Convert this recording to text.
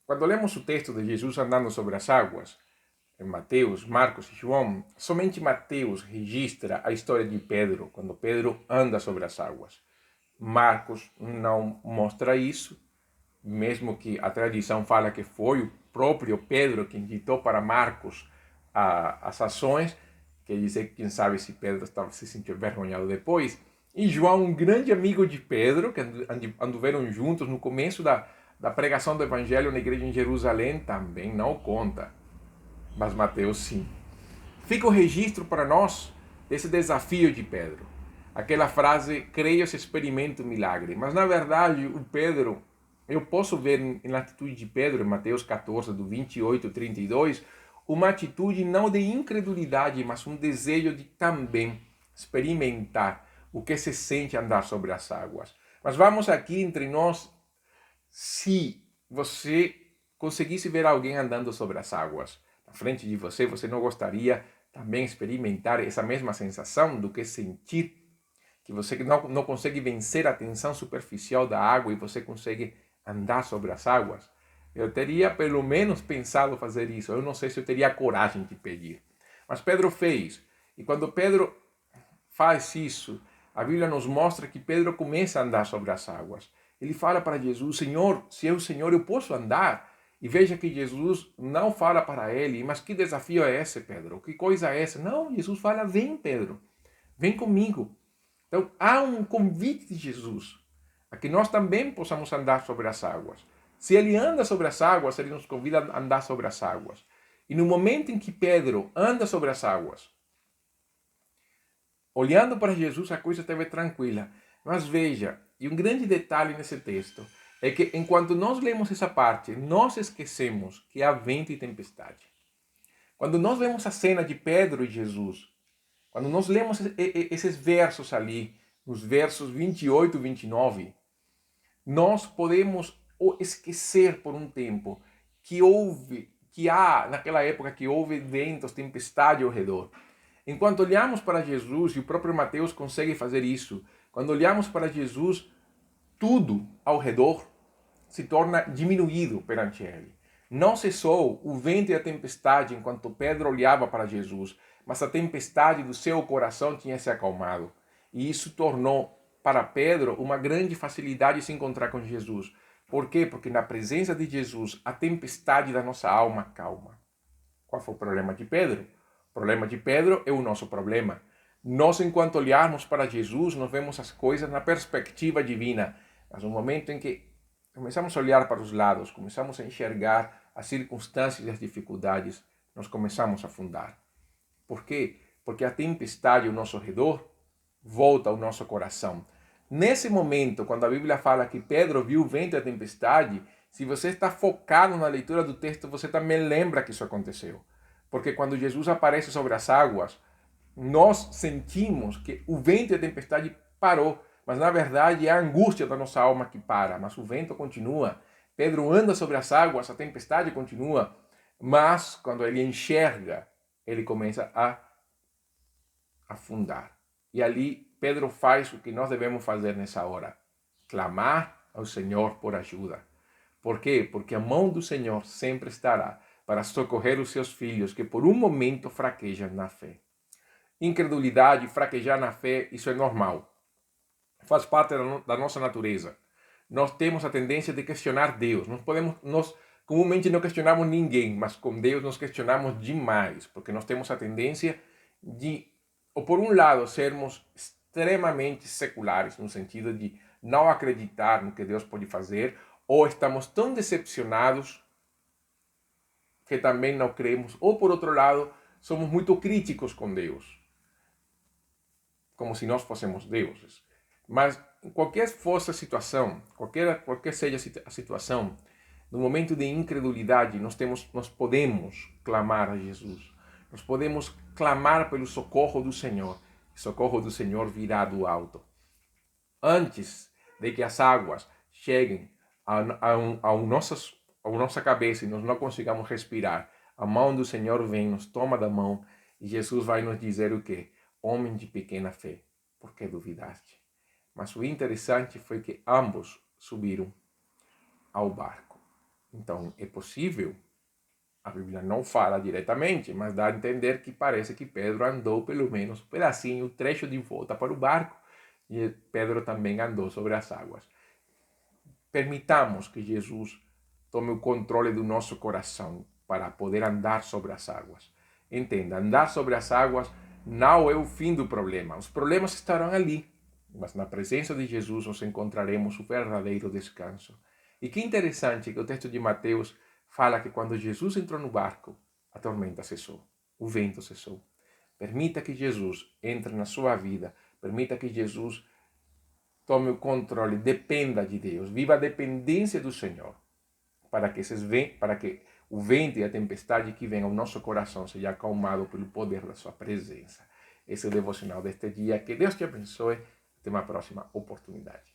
Quando lemos o texto de Jesus andando sobre as águas, em Mateus, Marcos e João, somente Mateus registra a história de Pedro, quando Pedro anda sobre as águas. Marcos não mostra isso, mesmo que a tradição fala que foi o próprio Pedro quem ditou para Marcos as ações, quer dizer, quem sabe se Pedro estava se sentiu envergonhado depois. E João, um grande amigo de Pedro, que anduveram juntos no começo da pregação do evangelho na igreja em Jerusalém, também não conta. Mas Mateus sim. Fica o registro para nós desse desafio de Pedro. Aquela frase, creio se experimento o milagre. Mas na verdade, o Pedro, eu posso ver na atitude de Pedro, em Mateus 14, do 28 ao 32, uma atitude não de incredulidade, mas um desejo de também experimentar o que se sente andar sobre as águas. Mas vamos aqui entre nós, se você conseguisse ver alguém andando sobre as águas na frente de você, você não gostaria também experimentar essa mesma sensação do que sentir que você não consegue vencer a tensão superficial da água e você consegue andar sobre as águas? Eu teria pelo menos pensado fazer isso. Eu não sei se eu teria coragem de pedir. Mas Pedro fez. E quando Pedro faz isso, a Bíblia nos mostra que Pedro começa a andar sobre as águas. Ele fala para Jesus, Senhor, se é o Senhor, eu posso andar? E veja que Jesus não fala para ele, mas que desafio é esse, Pedro? Que coisa é essa? Não, Jesus fala, vem, Pedro, vem comigo. Então, há um convite de Jesus a que nós também possamos andar sobre as águas. Se ele anda sobre as águas, ele nos convida a andar sobre as águas. E no momento em que Pedro anda sobre as águas, olhando para Jesus, a coisa esteve tranquila. Mas veja, e um grande detalhe nesse texto, é que enquanto nós lemos essa parte, nós esquecemos que há vento e tempestade. Quando nós vemos a cena de Pedro e Jesus, quando nós lemos esses versos ali, nos versos 28 e 29, nós podemos esquecer por um tempo que há, naquela época, que houve ventos, tempestade ao redor. Enquanto olhamos para Jesus, e o próprio Mateus consegue fazer isso, quando olhamos para Jesus, tudo ao redor se torna diminuído perante ele. Não cessou o vento e a tempestade enquanto Pedro olhava para Jesus, mas a tempestade do seu coração tinha se acalmado. E isso tornou para Pedro uma grande facilidade de se encontrar com Jesus. Por quê? Porque na presença de Jesus, a tempestade da nossa alma calma. Qual foi o problema de Pedro? O problema de Pedro é o nosso problema. Nós, enquanto olharmos para Jesus, nós vemos as coisas na perspectiva divina. Mas no momento em que começamos a olhar para os lados, começamos a enxergar as circunstâncias e as dificuldades, nós começamos a afundar. Por quê? Porque a tempestade ao nosso redor volta ao nosso coração. Nesse momento, quando a Bíblia fala que Pedro viu o vento e a tempestade, se você está focado na leitura do texto, você também lembra que isso aconteceu. Porque quando Jesus aparece sobre as águas, nós sentimos que o vento e a tempestade parou, mas na verdade é a angústia da nossa alma que para, mas o vento continua. Pedro anda sobre as águas, a tempestade continua, mas quando ele enxerga, ele começa a afundar. E ali Pedro faz o que nós devemos fazer nessa hora: clamar ao Senhor por ajuda. Por quê? Porque a mão do Senhor sempre estará para socorrer os seus filhos que por um momento fraquejam na fé. Incredulidade, fraquejar na fé, isso é normal. Faz parte da nossa natureza. Nós temos a tendência de questionar Deus. Nós comumente não questionamos ninguém, mas com Deus nós questionamos demais, porque nós temos a tendência de, ou por um lado, sermos extremamente seculares, no sentido de não acreditar no que Deus pode fazer, ou estamos tão decepcionados que também não cremos, ou por outro lado, somos muito críticos com Deus, como se nós fôssemos deuses. Mas qualquer fosse a situação, qualquer seja a situação, no momento de incredulidade, nós podemos clamar a Jesus. Nós podemos clamar pelo socorro do Senhor. O socorro do Senhor virá do alto. Antes de que as águas cheguem a nossa cabeça e nós não consigamos respirar, a mão do Senhor vem, nos toma da mão e Jesus vai nos dizer o quê? Homem de pequena fé, por que duvidaste? Mas o interessante foi que ambos subiram ao barco. Então, é possível, a Bíblia não fala diretamente, mas dá a entender que parece que Pedro andou pelo menos um pedacinho, um trecho de volta para o barco, e Pedro também andou sobre as águas. Permitamos que Jesus tome o controle do nosso coração para poder andar sobre as águas. Entenda, andar sobre as águas não é o fim do problema. Os problemas estarão ali, mas na presença de Jesus nós encontraremos o verdadeiro descanso. E que interessante que o texto de Mateus fala que quando Jesus entrou no barco, a tormenta cessou, o vento cessou. Permita que Jesus entre na sua vida, permita que Jesus tome o controle, dependa de Deus, viva a dependência do Senhor, para que o vento e a tempestade que vem ao nosso coração seja acalmado pelo poder da sua presença. Esse é o devocional deste dia. Que Deus te abençoe. Até uma próxima oportunidade.